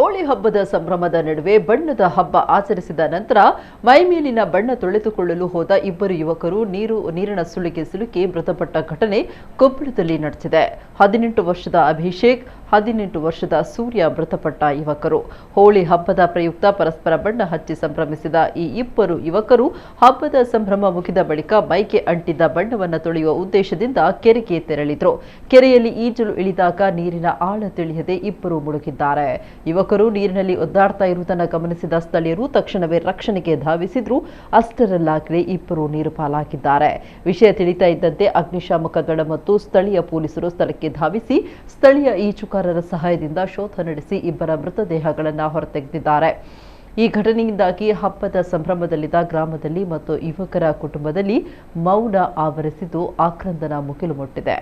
ಹೋಳಿ ಹಬ್ಬದ ಸಂಭ್ರಮದ ನಡುವೆ ಬಣ್ಣದ ಹಬ್ಬ ಆಚರಿಸಿದ ನಂತರ ಮೈಮೇಲಿನ ಬಣ್ಣ ತೊಳೆದುಕೊಳ್ಳಲು ಹೋದ ಇಬ್ಬರು ಯುವಕರು ನೀರಿನ ಸುಳಿಗೆ ಸಿಲುಕಿ ಮೃತಪಟ್ಟ ಘಟನೆ ಕೊಪ್ಪಳದಲ್ಲಿ ನಡೆದಿದೆ. 18 ವರ್ಷದ ಅಭಿಷೇಕ್, 18 ವರ್ಷದ ಸೂರ್ಯ ಮೃತಪಟ್ಟ ಯುವಕರು. ಹೋಳಿ ಹಬ್ಬದ ಪ್ರಯುಕ್ತ ಪರಸ್ಪರ ಬಣ್ಣ ಹಚ್ಚಿ ಸಂಭ್ರಮಿಸಿದ ಈ ಇಬ್ಬರು ಯುವಕರು ಹಬ್ಬದ ಸಂಭ್ರಮ ಮುಗಿದ ಬಳಿಕ ಮೈಗೆ ಅಂಟಿದ್ದ ಬಣ್ಣವನ್ನು ತೊಳೆಯುವ ಉದ್ದೇಶದಿಂದ ಕೆರೆಗೆ ತೆರಳಿದ್ರು. ಕೆರೆಯಲ್ಲಿ ಈಜಲು ಇಳಿದಾಗ ನೀರಿನ ಆಳ ತಿಳಿಯದೆ ಇಬ್ಬರು ಮುಳುಗಿದ್ದಾರೆ. ಯುವಕರು ನೀರಿನಲ್ಲಿ ಒದ್ದಾಡ್ತಾ ಇರುವುದನ್ನು ಗಮನಿಸಿದ ಸ್ಥಳೀಯರು ತಕ್ಷಣವೇ ರಕ್ಷಣೆಗೆ ಧಾವಿಸಿದ್ರು. ಅಷ್ಟರಲ್ಲಾಗಲೇ ಇಬ್ಬರು ನೀರು ಪಾಲಾಗಿದ್ದಾರೆ. ವಿಷಯ ತಿಳಿತಾ ಇದ್ದಂತೆ ಅಗ್ನಿಶಾಮಕ ದಳ ಮತ್ತು ಸ್ಥಳೀಯ ಪೊಲೀಸರು ಸ್ಥಳಕ್ಕೆ ಧಾವಿಸಿ ಸ್ಥಳೀಯ ಈಜುಗಾರರ ಸಹಾಯದಿಂದ ಶೋಧ ನಡೆಸಿ ಇಬ್ಬರ ಮೃತದೇಹಗಳನ್ನು ಹೊರತೆಗೆದಿದ್ದಾರೆ. ಈ ಘಟನೆಯಿಂದಾಗಿ ಹಬ್ಬದ ಸಂಭ್ರಮದಲ್ಲಿದ್ದ ಗ್ರಾಮದಲ್ಲಿ ಮತ್ತು ಯುವಕರ ಕುಟುಂಬದಲ್ಲಿ ಮೌನ ಆವರಿಸಿದ್ದು ಆಕ್ರಂದನ ಮುಗಿಲು ಮುಟ್ಟಿದೆ.